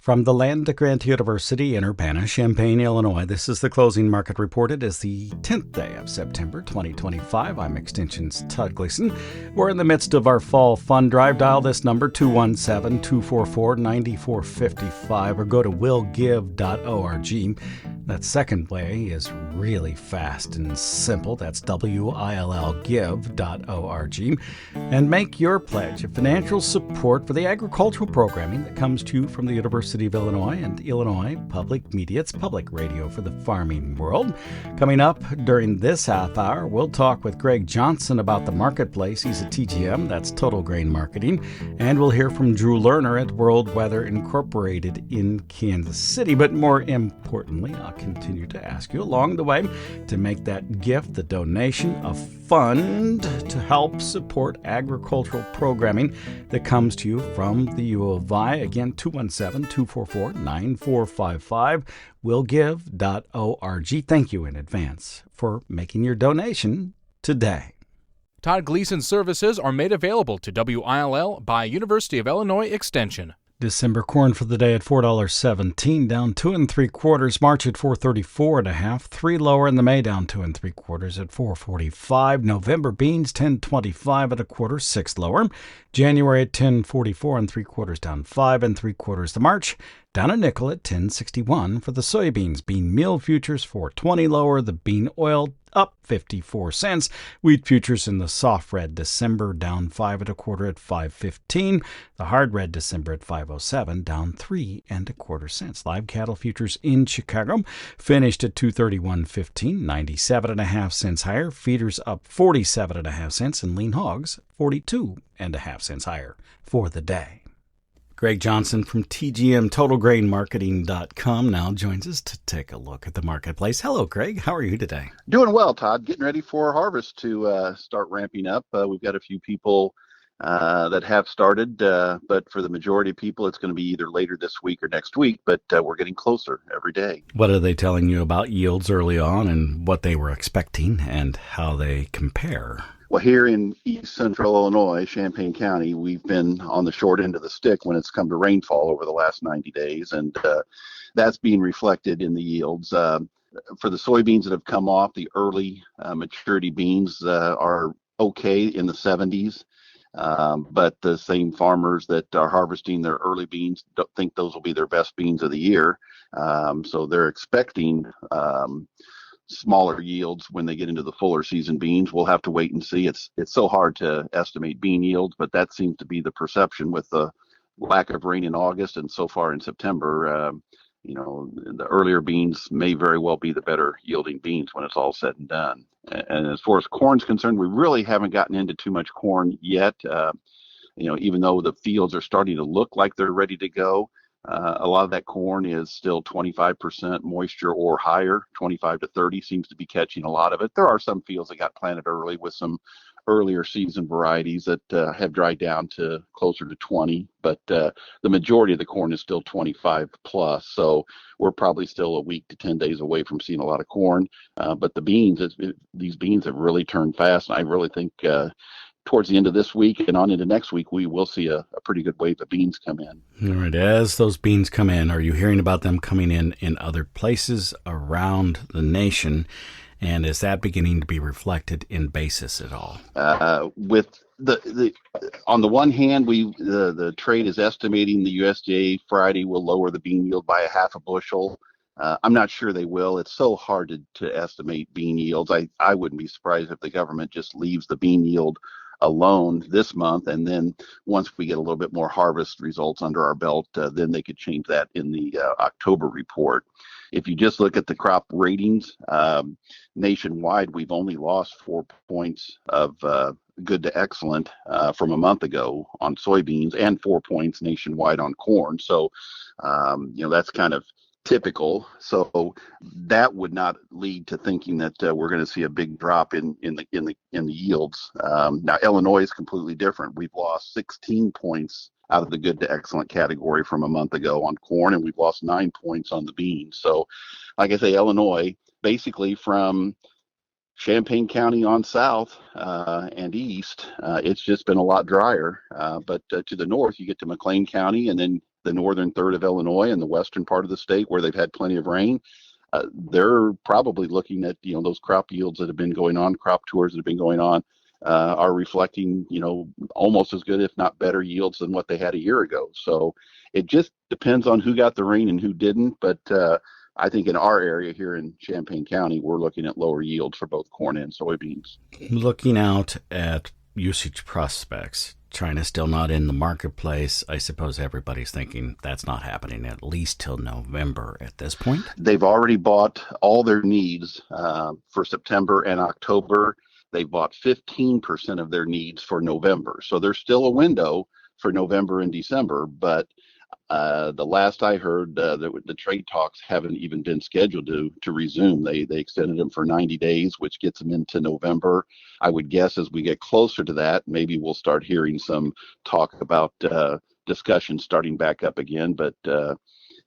From the land of Grant University in Urbana-Champaign, Illinois, this is the closing market report. It is the 10th day of September 2025. I'm Extension's Todd Gleason. We're in the midst of our fall fund drive. Dial this number 217-244-9455 or go to willgive.org. That second way is really fast and simple. That's willgive.org. And make your pledge of financial support for the agricultural programming that comes to you from the University of Illinois and Illinois Public Media. It's public radio for the farming world. Coming up during this half hour, we'll talk with Greg Johnson about the marketplace. He's a TGM, that's Total Grain Marketing. And we'll hear from Drew Lerner at World Weather Incorporated in Kansas City. But more importantly, I'll continue to ask you along the way to make that gift, the donation, a fund to help support agricultural programming that comes to you from the U of I. Again, 217-244-9455, willgive.org. Thank you in advance for making your donation today. Todd Gleason services are made available to WILL by University of Illinois Extension. December corn for the day at $4.17, down 2 3/4. March at 434.5, 3 lower in the May, down 2 3/4 at 445. November beans 10.25 1/4, 6 lower. January at 10.44 3/4, down 5 3/4. The March down a nickel at 10.61 for the soybeans. Bean meal futures 4.20 lower. The bean oil up 54 cents. Wheat futures in the soft red December down 5 1/4 at 5.15. The hard red December at 5.07 down 3 1/4 cents. Live cattle futures in Chicago finished at 231.15, 97.5 cents higher. Feeders up 47.5 cents and lean hogs 42.5 cents higher for the day. Greg Johnson from TGM, TotalGrainMarketing.com, now joins us to take a look at the marketplace. Hello, Greg. How are you today? Doing well, Todd. Getting ready for harvest to start ramping up. We've got a few people that have started, but for the majority of people, it's going to be either later this week or next week, but we're getting closer every day. What are they telling you about yields early on and what they were expecting and how they compare? Well, here in East Central Illinois, Champaign County, we've been on the short end of the stick when it's come to rainfall over the last 90 days, and that's being reflected in the yields. For the soybeans that have come off, the early maturity beans are okay in the 70s, but the same farmers that are harvesting their early beans don't think those will be their best beans of the year, so they're expecting smaller yields when they get into the fuller season beans. We'll have to wait and see. It's so hard to estimate bean yields, but that seems to be the perception with the lack of rain in August and so far in September. The earlier beans may very well be the better yielding beans when it's all said and done. And as far as corn's concerned, we really haven't gotten into too much corn yet. Even though the fields are starting to look like they're ready to go, a lot of that corn is still 25% moisture or higher. 25 to 30 seems to be catching a lot of it. There are some fields that got planted early with some earlier season varieties that have dried down to closer to 20, but the majority of the corn is still 25 plus. So we're probably still a week to 10 days away from seeing a lot of corn. But the beans, these beans have really turned fast. And I really think towards the end of this week and on into next week, we will see a pretty good wave of beans come in. All right. As those beans come in, are you hearing about them coming in other places around the nation? And is that beginning to be reflected in basis at all? With the on the one hand, the trade is estimating the USDA Friday will lower the bean yield by a half a bushel. I'm not sure they will. It's so hard to estimate bean yields. I wouldn't be surprised if the government just leaves the bean yield alone this month, and then once we get a little bit more harvest results under our belt, then they could change that in the October report. If you just look at the crop ratings nationwide, we've only lost 4 points of good to excellent from a month ago on soybeans, and 4 points nationwide on corn. So that's kind of typical. So that would not lead to thinking that we're going to see a big drop in the yields. Now Illinois is completely different. We've lost 16 points out of the good to excellent category from a month ago on corn, and we've lost 9 points on the beans. So, like I say, Illinois, basically from Champaign County on south and east, it's just been a lot drier. But to the north, you get to McLean County, and then the northern third of Illinois and the western part of the state where they've had plenty of rain, they're probably looking at, those crop yields that have been going on, crop tours that have been going on, are reflecting, almost as good, if not better yields than what they had a year ago. So it just depends on who got the rain and who didn't. But I think in our area here in Champaign County, we're looking at lower yields for both corn and soybeans. Looking out at usage prospects, China's still not in the marketplace. I suppose everybody's thinking that's not happening at least till November at this point. They've already bought all their needs for September and October. They've bought 15% of their needs for November. So there's still a window for November and December. But the last I heard, the trade talks haven't even been scheduled to resume. They extended them for 90 days, which gets them into November. I would guess as we get closer to that, maybe we'll start hearing some talk about discussions starting back up again. But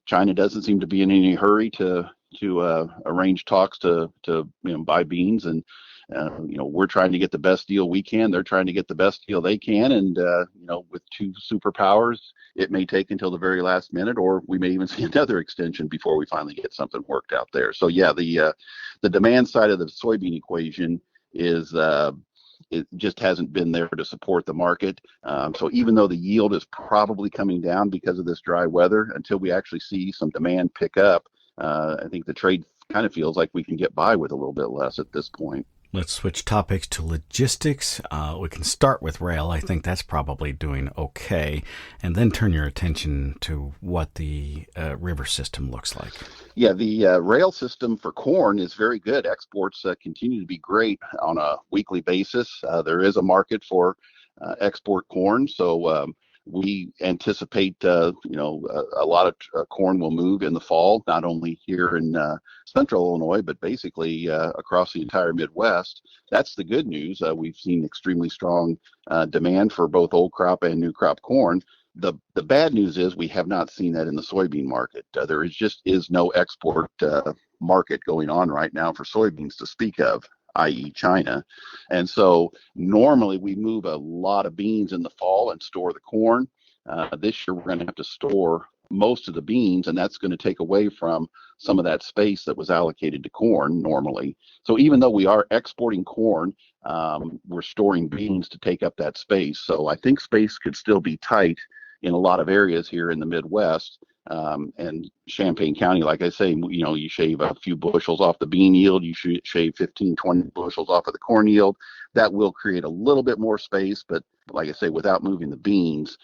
China doesn't seem to be in any hurry to arrange talks to buy beans, and we're trying to get the best deal we can. They're trying to get the best deal they can, and with two superpowers, it may take until the very last minute, or we may even see another extension before we finally get something worked out there. So yeah, the demand side of the soybean equation is it just hasn't been there to support the market. So even though the yield is probably coming down because of this dry weather, until we actually see some demand pick up, I think the trade kind of feels like we can get by with a little bit less at this point. Let's switch topics to logistics. We can start with rail. I think that's probably doing okay. And then turn your attention to what the river system looks like. Yeah, the rail system for corn is very good. Exports continue to be great on a weekly basis. There is a market for export corn. So we anticipate, a lot of corn will move in the fall, not only here in central Illinois, but basically across the entire Midwest. That's the good news. We've seen extremely strong demand for both old crop and new crop corn. The bad news is we have not seen that in the soybean market. There is no export market going on right now for soybeans to speak of, i.e. China. And so normally we move a lot of beans in the fall and store the corn. This year we're going to have to store most of the beans, and that's going to take away from some of that space that was allocated to corn normally. So even though we are exporting corn, we're storing beans to take up that space. So I think space could still be tight in a lot of areas here in the Midwest. And Champaign County, like I say, you shave a few bushels off the bean yield, you should shave 15, 20 bushels off of the corn yield. That will create a little bit more space, but like I say, without moving the beans,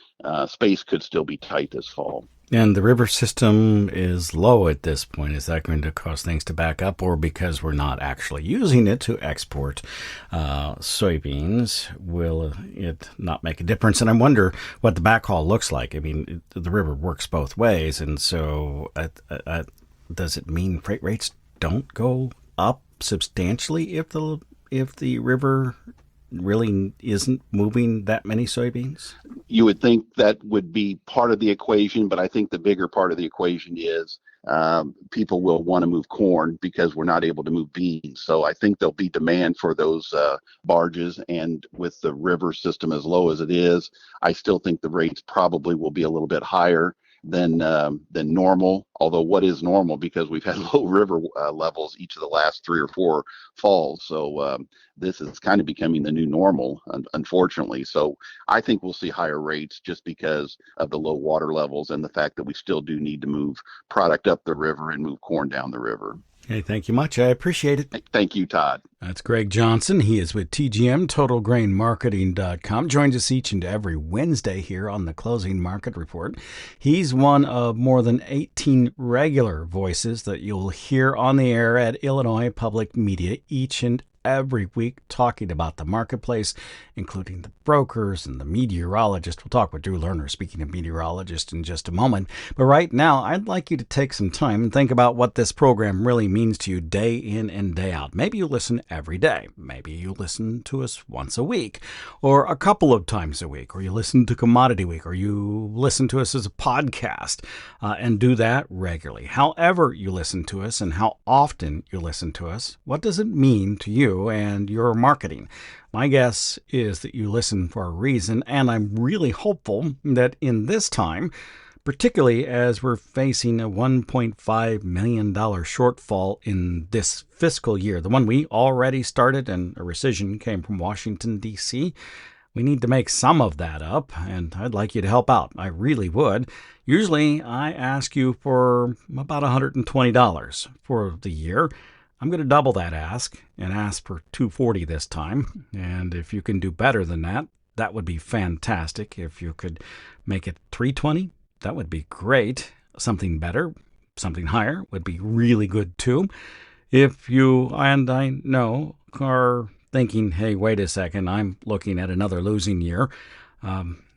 space could still be tight this fall. And the river system is low at this point. Is that going to cause things to back up, or because we're not actually using it to export soybeans, will it not make a difference? And I wonder what the backhaul looks like. I mean, the river works both ways, and so does it mean freight rates don't go up substantially if the river really isn't moving that many soybeans? You would think that would be part of the equation, but I think the bigger part of the equation is people will want to move corn because we're not able to move beans. So I think there'll be demand for those barges, and with the river system as low as it is, I still think the rates probably will be a little bit higher than normal. Although what is normal, because we've had low river levels each of the last 3 or 4 falls. So this is kind of becoming the new normal, unfortunately. So I think we'll see higher rates just because of the low water levels and the fact that we still do need to move product up the river and move corn down the river. Hey, thank you much. I appreciate it. Thank you, Todd. That's Greg Johnson. He is with TGM, TotalGrainMarketing.com. Joins us each and every Wednesday here on the Closing Market Report. He's one of more than 18 regular voices that you'll hear on the air at Illinois Public Media each and every week, talking about the marketplace, including the brokers and the meteorologists. We'll talk with Drew Lerner, speaking of meteorologists, in just a moment. But right now, I'd like you to take some time and think about what this program really means to you day in and day out. Maybe you listen every day. Maybe you listen to us once a week, or a couple of times a week, or you listen to Commodity Week, or you listen to us as a podcast, and do that regularly. However you listen to us and how often you listen to us, what does it mean to you and your marketing? My guess is that you listen for a reason, and I'm really hopeful that in this time, particularly as we're facing a $1.5 million shortfall in this fiscal year, the one we already started, and a rescission came from Washington, D.C. We need to make some of that up, and I'd like you to help out. I really would. Usually, I ask you for about $120 for the year. I'm going to double that ask and ask for $240 this time. And if you can do better than that, that would be fantastic. If you could make it $320, that would be great. Something better, something higher would be really good too. If you, and I know, are thinking, hey, wait a second, I'm looking at another losing year,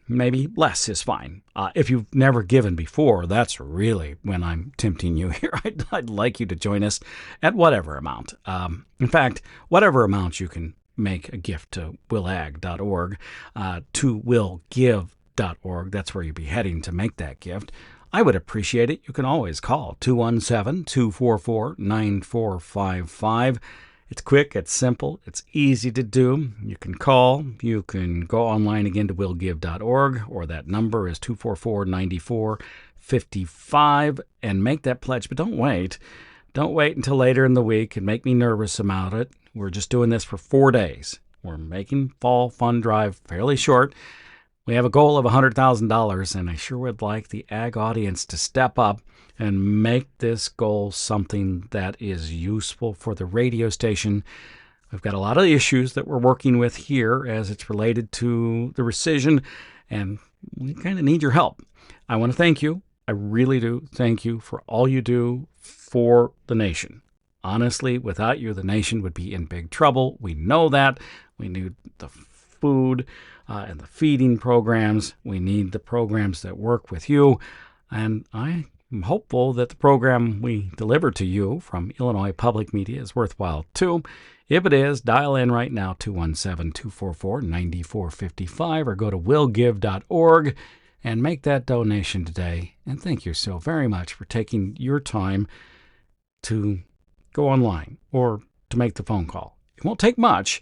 maybe less is fine. If you've never given before, that's really when I'm tempting you here. I'd like you to join us at whatever amount. In fact, whatever amount you can make a gift to willag.org, to willgive.org. That's where you'll be heading to make that gift. I would appreciate it. You can always call 217-244-9455. It's quick, it's simple, it's easy to do. You can call, you can go online again to willgive.org, or that number is 244-9455, and make that pledge. But don't wait. Don't wait until later in the week and make me nervous about it. We're just doing this for 4 days. We're making Fall Fund Drive fairly short. We have a goal of $100,000, and I sure would like the ag audience to step up and make this goal something that is useful for the radio station. We've got a lot of issues that we're working with here as it's related to the rescission, and we kind of need your help. I want to thank you. I really do thank you for all you do for the nation. Honestly, without you, the nation would be in big trouble. We know that. We need the food and the feeding programs. We need the programs that work with you. And I'm hopeful that the program we deliver to you from Illinois Public Media is worthwhile too. If it is, dial in right now, 217-244-9455, or go to willgive.org and make that donation today. And thank you so very much for taking your time to go online or to make the phone call. It won't take much,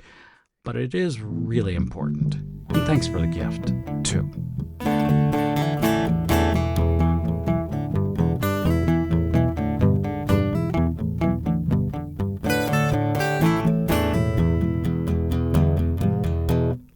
but it is really important. And thanks for the gift, too.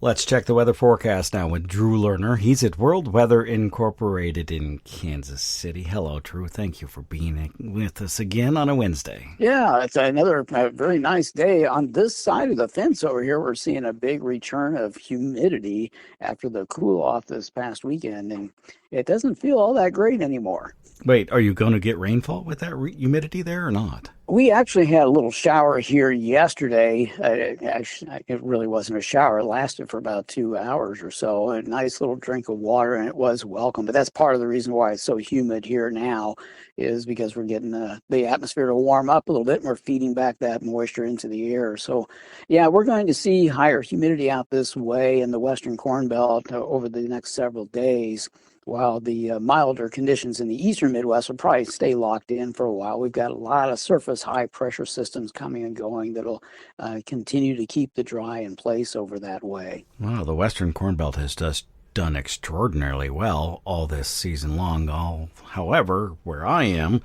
Let's check the weather forecast now with Drew Lerner. He's at World Weather Incorporated in Kansas City. Hello, Drew. Thank you for being with us again on a Wednesday. Yeah, it's another very nice day. On this side of the fence over here, we're seeing a big return of humidity after the cool off this past weekend, and it doesn't feel all that great anymore. Wait, are you going to get rainfall with that humidity there or not? We actually had a little shower here yesterday. It really wasn't a shower. It lasted for about 2 hours or so. A nice little drink of water, and it was welcome. But that's part of the reason why it's so humid here now, is because we're getting the atmosphere to warm up a little bit, and we're feeding back that moisture into the air. So, yeah, we're going to see higher humidity out this way in the western Corn Belt over the next several days, while the milder conditions in the eastern Midwest will probably stay locked in for a while. We've got a lot of surface high-pressure systems coming and going that'll continue to keep the dry in place over that way. Wow, the western Corn Belt has just done extraordinarily well all this season long. However, where I am,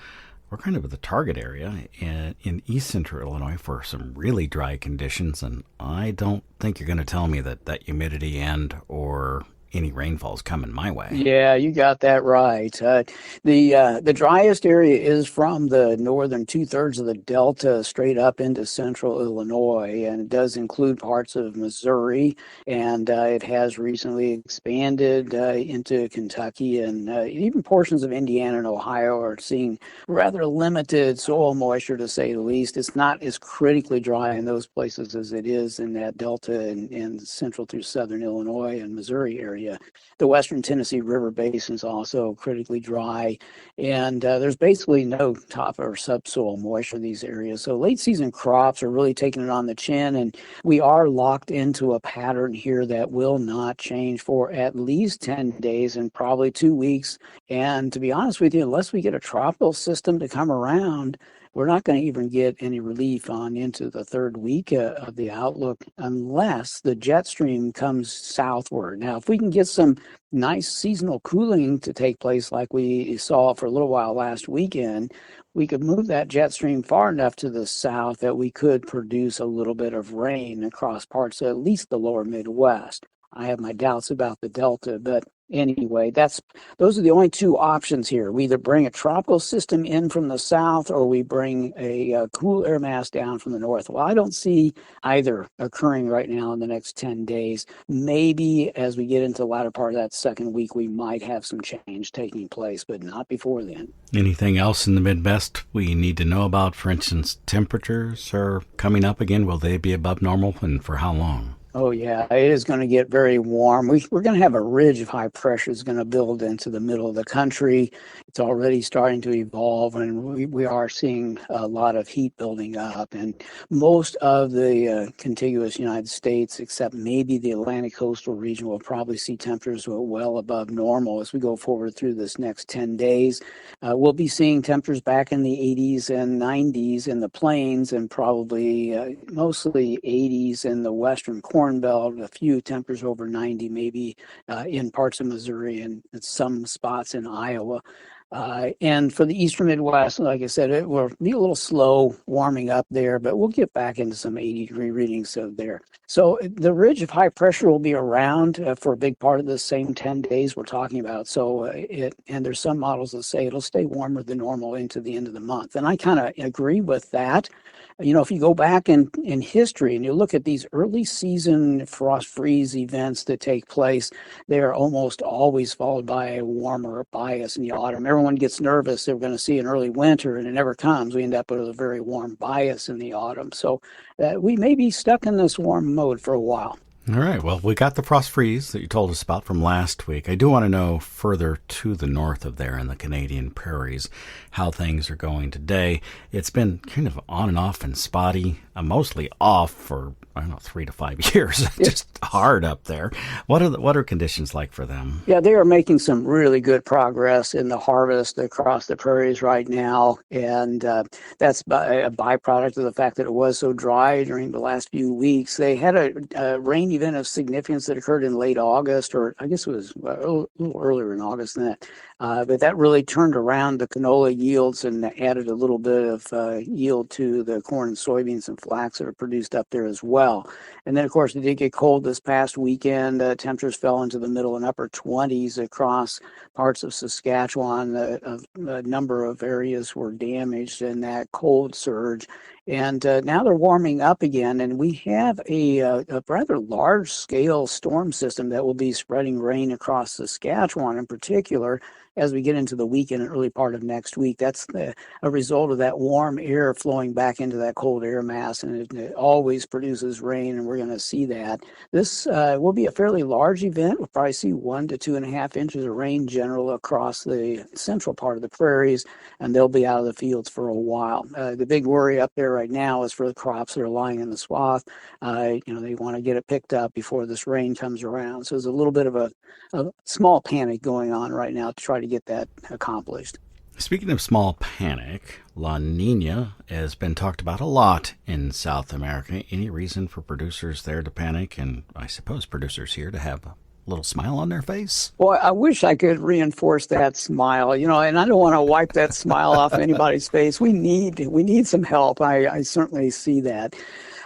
we're kind of the target area in east central Illinois for some really dry conditions, and I don't think you're going to tell me that humidity or any rainfall's coming my way. Yeah, you got that right. The driest area is from the northern 2/3 of the Delta straight up into central Illinois, and it does include parts of Missouri, and it has recently expanded into Kentucky, and even portions of Indiana and Ohio are seeing rather limited soil moisture, to say the least. It's not as critically dry in those places as it is in that Delta and central through southern Illinois and Missouri area. The western Tennessee River Basin is also critically dry, and there's basically no top or subsoil moisture in these areas. So late season crops are really taking it on the chin, and we are locked into a pattern here that will not change for at least 10 days and probably 2 weeks. And to be honest with you, unless we get a tropical system to come around, we're not going to even get any relief on into the third week of the outlook unless the jet stream comes southward. Now, if we can get some nice seasonal cooling to take place like we saw for a little while last weekend, we could move that jet stream far enough to the south that we could produce a little bit of rain across parts of at least the lower Midwest. I have my doubts about the Delta, but anyway, those are the only two options here. We either bring a tropical system in from the south or we bring a cool air mass down from the north. Well, I don't see either occurring right now in the next 10 days. Maybe as we get into the latter part of that second week, we might have some change taking place, but not before then. Anything else in the Midwest we need to know about? For instance, temperatures are coming up again. Will they be above normal, and for how long? Oh, yeah, it is going to get very warm. We're going to have a ridge of high pressure is going to build into the middle of the country. It's already starting to evolve, and we are seeing a lot of heat building up. And most of the contiguous United States, except maybe the Atlantic coastal region, will probably see temperatures well above normal as we go forward through this next 10 days. We'll be seeing temperatures back in the 80s and 90s in the plains, and probably mostly 80s in the western corn belt, a few temperatures over 90, maybe in parts of Missouri and some spots in Iowa. And for the eastern Midwest, like I said, it will be a little slow warming up there, but we'll get back into some 80-degree readings there. So the ridge of high pressure will be around for a big part of the same 10 days we're talking about. So and there's some models that say it'll stay warmer than normal into the end of the month. And I kind of agree with that. You know, if you go back in history and you look at these early season frost freeze events that take place, they are almost always followed by a warmer bias in the autumn. Everyone gets nervous they're going to see an early winter, and it never comes. We end up with a very warm bias in the autumn. So we may be stuck in this warm mode for a while. All right. Well, we got the frost freeze that you told us about from last week. I do want to know further to the north of there in the Canadian prairies how things are going today. It's been kind of on and off and spotty, mostly off for, 3 to 5 years. Just hard up there. What are conditions like for them? Yeah, they are making some really good progress in the harvest across the prairies right now, and that's a byproduct of the fact that it was so dry during the last few weeks. They had a rain event of significance that occurred in late August, or I guess it was a little earlier in August than that. But that really turned around the canola yields and added a little bit of yield to the corn and soybeans and flax that are produced up there as well. And then, of course, it did get cold this past weekend. Temperatures fell into the middle and upper 20s across parts of Saskatchewan. A number of areas were damaged in that cold surge. And now they're warming up again, and we have a rather large-scale storm system that will be spreading rain across Saskatchewan in particular as we get into the weekend and early part of next week. That's a result of that warm air flowing back into that cold air mass, and it always produces rain, and we're going to see that. This will be a fairly large event. We'll probably see 1 to 2.5 inches of rain general across the central part of the prairies, and they'll be out of the fields for a while. The big worry up there right now is for the crops that are lying in the swath. They want to get it picked up before this rain comes around. So there's a little bit of a small panic going on right now to try to get that accomplished. Speaking of small panic, La Nina has been talked about a lot in South America. Any reason for producers there to panic, and I suppose producers here to have a little smile on their face? Well, I wish I could reinforce that smile, and I don't want to wipe that smile off anybody's face. We need some help. I certainly see that.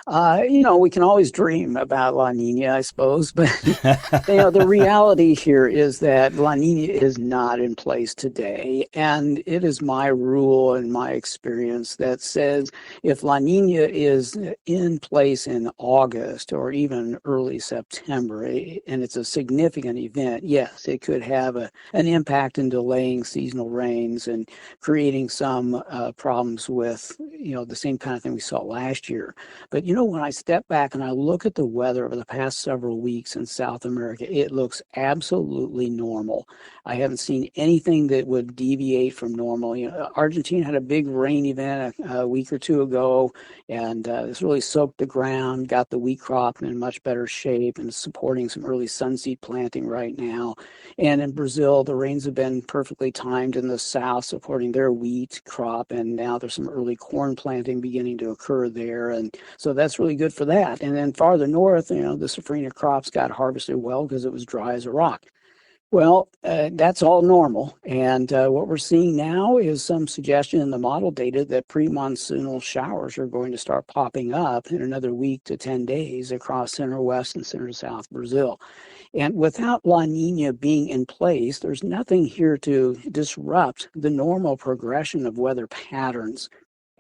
We can always dream about La Nina, I suppose, but the reality here is that La Nina is not in place today, and it is my rule and my experience that says if La Nina is in place in August or even early September, and it's a significant event, yes, it could have an impact in delaying seasonal rains and creating some problems with the same kind of thing we saw last year. But when I step back and I look at the weather over the past several weeks in South America, it looks absolutely normal. I haven't seen anything that would deviate from normal. Argentina had a big rain event a week or two ago, and it's really soaked the ground, got the wheat crop in much better shape, and supporting some early sunseed planting right now. And in Brazil, the rains have been perfectly timed in the south, supporting their wheat crop, and now there's some early corn planting beginning to occur there, and so that's really good for that. And then farther north, the safrinha crops got harvested well because it was dry as a rock. Well, that's all normal. And what we're seeing now is some suggestion in the model data that pre-monsoonal showers are going to start popping up in another week to 10 days across center west and center south Brazil. And without La Nina being in place, there's nothing here to disrupt the normal progression of weather patterns.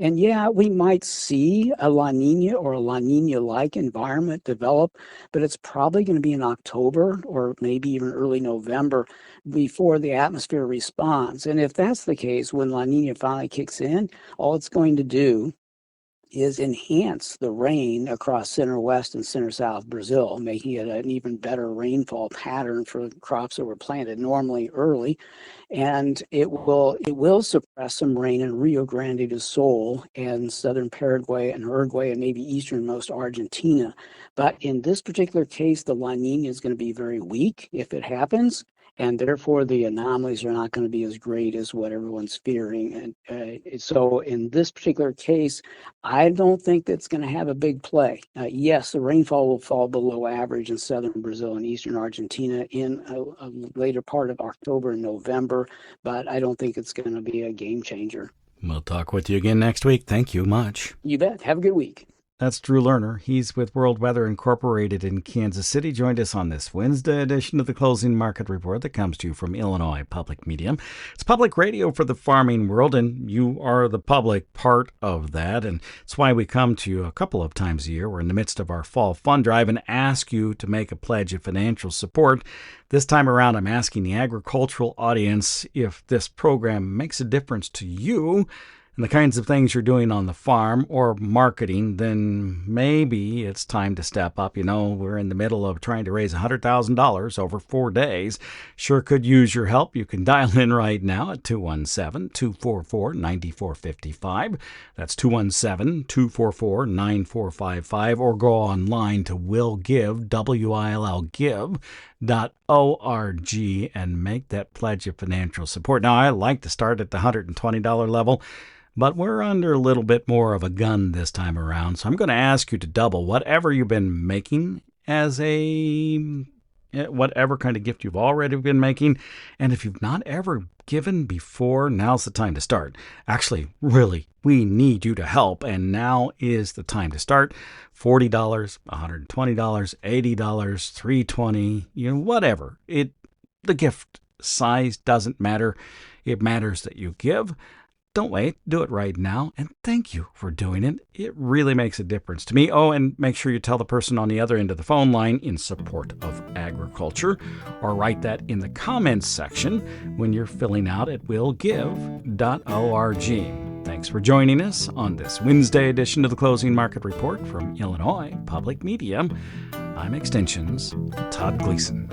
And yeah, we might see a La Nina or a La Nina-like environment develop, but it's probably going to be in October or maybe even early November before the atmosphere responds. And if that's the case, when La Nina finally kicks in, all it's going to do is enhance the rain across center west and center south Brazil, making it an even better rainfall pattern for crops that were planted normally early. And it will suppress some rain in Rio Grande do Sul and southern Paraguay and Uruguay and maybe easternmost Argentina. But in this particular case, the La Nina is going to be very weak if it happens, and therefore the anomalies are not going to be as great as what everyone's fearing. And so in this particular case, I don't think that's going to have a big play. Yes, the rainfall will fall below average in southern Brazil and eastern Argentina in a later part of October and November, but I don't think it's going to be a game changer. We'll talk with you again next week. Thank you much. You bet. Have a good week. That's Drew Lerner. He's with World Weather Incorporated in Kansas City. Joined us on this Wednesday edition of the Closing Market Report that comes to you from Illinois Public Media. It's public radio for the farming world, and you are the public part of that. And it's why we come to you a couple of times a year. We're in the midst of our fall fund drive and ask you to make a pledge of financial support. This time around, I'm asking the agricultural audience if this program makes a difference to you and the kinds of things you're doing on the farm or marketing, then maybe it's time to step up. We're in the middle of trying to raise $100,000 over 4 days. Sure could use your help. You can dial in right now at 217-244-9455. That's 217-244-9455, or go online to willgive.org and make that pledge of financial support. Now, I like to start at the $120 level, but we're under a little bit more of a gun this time around. So I'm going to ask you to double whatever you've been making as whatever kind of gift you've already been making. And if you've not ever given before, now's the time to start. Actually, really, we need you to help, and now is the time to start. $40, $120, $80, $320, whatever. The gift size doesn't matter. It matters that you give. Don't wait. Do it right now. And thank you for doing it. It really makes a difference to me. Oh, and make sure you tell the person on the other end of the phone line in support of agriculture, or write that in the comments section when you're filling out at willgive.org. Thanks for joining us on this Wednesday edition of the Closing Market Report from Illinois Public Media. I'm Extension's Todd Gleason.